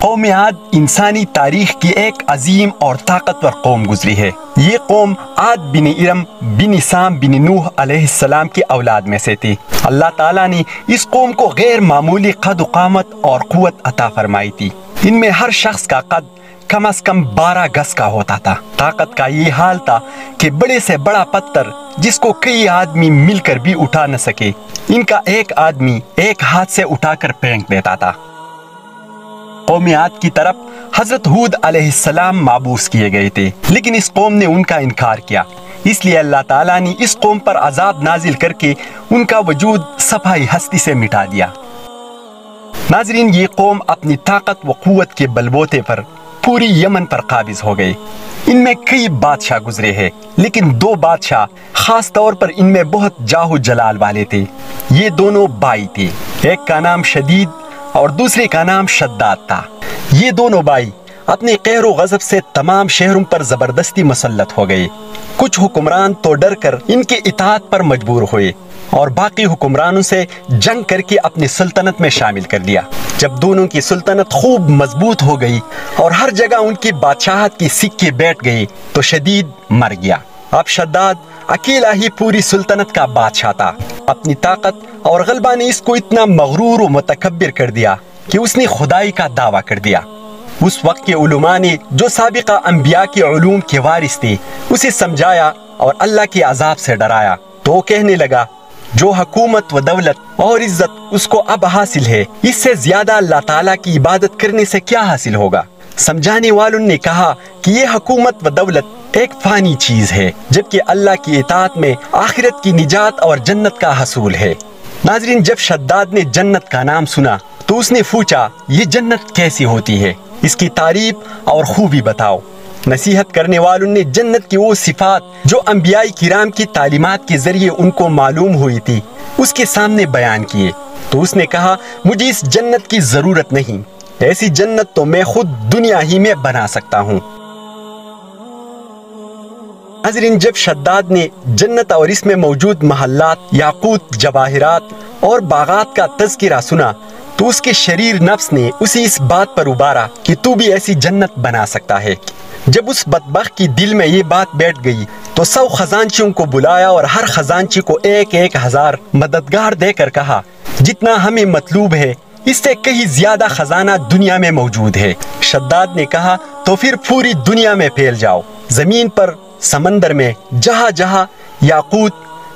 قوم عاد انسانی تاریخ کی ایک عظیم اور طاقتور قوم گزری ہے۔ یہ قوم عاد بن ارم بن سام بن نوح علیہ السلام کی اولاد میں سے تھی۔ اللہ تعالیٰ نے اس قوم کو غیر معمولی قد و قامت اور قوت عطا فرمائی تھی۔ ان میں ہر شخص کا قد کم از کم 12 گز کا ہوتا تھا۔ طاقت کا یہ حال تھا کہ بڑے سے بڑا پتھر جس کو کئی آدمی مل کر بھی اٹھا نہ سکے، ان کا ایک آدمی ایک ہاتھ سے اٹھا کر پھینک دیتا تھا۔ قوم عاد کی طرف حضرت ہود علیہ السلام مبعوث کیے گئے تھے، لیکن اس قوم نے ان کا انکار کیا، اس لیے اللہ تعالیٰ نے اس قوم پر عذاب نازل کر کے ان کا وجود صفائی ہستی سے مٹا دیا۔ ناظرین، یہ قوم اپنی طاقت و قوت کے بلبوتے پر پوری یمن پر قابض ہو گئی۔ ان میں کئی بادشاہ گزرے ہیں، لیکن 2 بادشاہ خاص طور پر ان میں بہت جاہ و جلال والے تھے۔ یہ دونوں بھائی تھے، ایک کا نام شدید اور دوسرے کا نام شداد تھا۔ یہ دونوں بھائی اپنے قہر و غضب سے تمام شہروں پر زبردستی مسلط ہو گئے۔ کچھ حکمران تو ڈر کر ان کے اطاعت پر مجبور ہوئے اور باقی حکمرانوں سے جنگ کر کے اپنی سلطنت میں شامل کر لیا۔ جب دونوں کی سلطنت خوب مضبوط ہو گئی اور ہر جگہ ان کی بادشاہت کی سکے بیٹھ گئی تو شدید مر گیا۔ اب شداد اکیلا ہی پوری سلطنت کا بادشاہ تھا۔ اپنی طاقت اور غلبہ نے اس کو اتنا مغرور و متکبر کر دیا کہ اس نے خدائی کا دعویٰ کر دیا۔ اس وقت کے علماء نے جو سابقہ انبیاء کے علوم کے وارث تھے اسے سمجھایا اور اللہ کے عذاب سے ڈرایا، تو وہ کہنے لگا جو حکومت و دولت اور عزت اس کو اب حاصل ہے، اس سے زیادہ اللہ تعالیٰ کی عبادت کرنے سے کیا حاصل ہوگا؟ سمجھانے والوں نے کہا کہ یہ حکومت و دولت ایک فانی چیز ہے، جبکہ اللہ کی اطاعت میں آخرت کی نجات اور جنت کا حصول ہے۔ ناظرین، جب شداد نے جنت کا نام سنا تو اس نے پوچھا یہ جنت کیسی ہوتی ہے، اس کی تعریف اور خوبی بتاؤ۔ نصیحت کرنے والوں نے جنت کی وہ صفات جو انبیاء کرام کی تعلیمات کے ذریعے ان کو معلوم ہوئی تھی اس کے سامنے بیان کیے، تو اس نے کہا مجھے اس جنت کی ضرورت نہیں، ایسی جنت تو میں خود دنیا ہی میں بنا سکتا ہوں۔ ناظرین، جب شداد نے جنت اور اس میں موجود محلات، یاقوت، جواہرات اور باغات کا تذکرہ سنا تو اس کے شریر نفس نے اسے اس بات پر ابھارا کہ تو بھی ایسی جنت بنا سکتا ہے۔ جب اس بدبخت کی دل میں یہ بات بیٹھ گئی تو 100 خزانچیوں کو بلایا اور ہر خزانچی کو 1,000 مددگار دے کر کہا جتنا ہمیں مطلوب ہے اس سے کہیں زیادہ خزانہ دنیا میں موجود ہے۔ شداد نے کہا تو پھر پوری دنیا میں پھیل جاؤ، زمین پر، سمندر میں، جہاں جہاں یاقوت،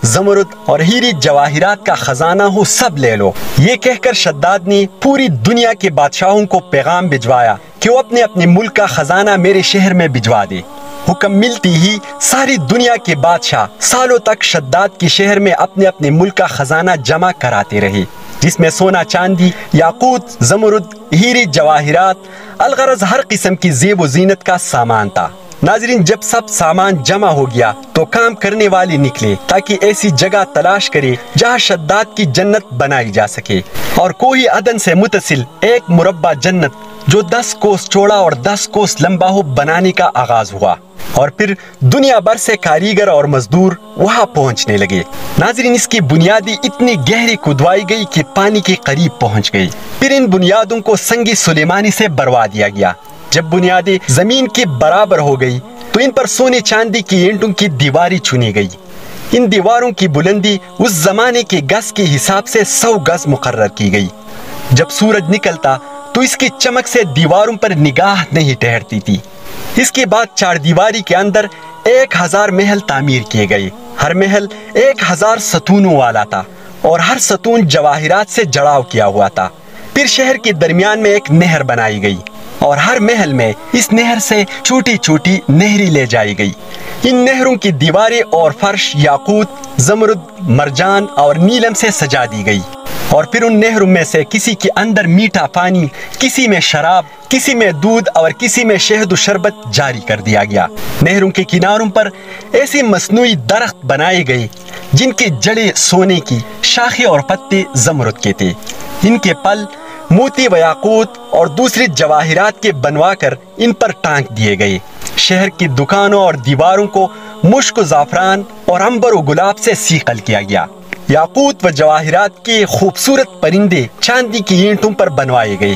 زمرد اور ہیری جواہرات کا خزانہ ہو سب لے لو۔ یہ کہہ کر شداد نے پوری دنیا کے بادشاہوں کو پیغام بھجوایا کہ وہ اپنے اپنے ملک کا خزانہ میرے شہر میں بھجوا دے۔ حکم ملتی ہی ساری دنیا کے بادشاہ سالوں تک شداد کے شہر میں اپنے اپنے ملک کا خزانہ جمع کراتے رہے، جس میں سونا چاندی، یاقوت، زمرد، ہیری جواہرات، الغرض ہر قسم کی زیب و زینت کا سامان تھا۔ ناظرین، جب سب سامان جمع ہو گیا تو کام کرنے والے نکلے تاکہ ایسی جگہ تلاش کرے جہاں شداد کی جنت بنائی جا سکے، اور کوئی عدن سے متصل ایک مربع جنت جو 10 کوس چوڑا اور 10 کوس لمبا ہو بنانے کا آغاز ہوا، اور پھر دنیا بھر سے کاریگر اور مزدور وہاں پہنچنے لگے۔ ناظرین، اس کی بنیادیں اتنی گہری کھدوائی گئی کہ پانی کے قریب پہنچ گئی۔ پھر ان بنیادوں کو سنگ سلیمانی سے بھروا دیا گیا۔ جب بنیادیں زمین کے برابر ہو گئی تو ان پر سونے چاندی کی اینٹوں کی دیواری چنی گئی۔ ان دیواروں کی بلندی اس زمانے کے گز کے حساب سے 100 گز مقرر کی گئی۔ جب سورج نکلتا تو اس کی چمک سے دیواروں پر نگاہ نہیں ٹھہرتی تھی۔ اس کے بعد 4 دیواری کے اندر 1000 محل تعمیر کیے گئے۔ ہر محل 1000 ستونوں والا تھا اور ہر ستون جواہرات سے جڑاؤ کیا ہوا تھا۔ پھر شہر کے درمیان میں ایک نہر بنائی گئی اور ہر محل میں اس نہر سے چھوٹی چھوٹی نہری لے جائی گئی۔ ان نہروں کی دیواریں اور فرش یاقوت، زمرد، مرجان اور نیلم سے سجا دی گئی، اور پھر ان نہروں میں سے کسی کے اندر میٹھا پانی، کسی میں شراب، کسی میں دودھ اور کسی میں شہد و شربت جاری کر دیا گیا۔ نہروں کے کناروں پر ایسے مصنوعی درخت بنائے گئے جن کے جڑیں سونے کی، شاخیں اور پتے زمرد کے تھے۔ ان کے پل موتی و یاقوت اور دوسری جواہرات کے بنوا کر ان پر ٹانک دیے گئے۔ شہر کی دکانوں اور دیواروں کو مشک و زعفران اور عنبر و گلاب سے صیقل کیا گیا۔ یاقوت و جواہرات کے خوبصورت پرندے چاندی کی اینٹوں پر بنوائے گئے۔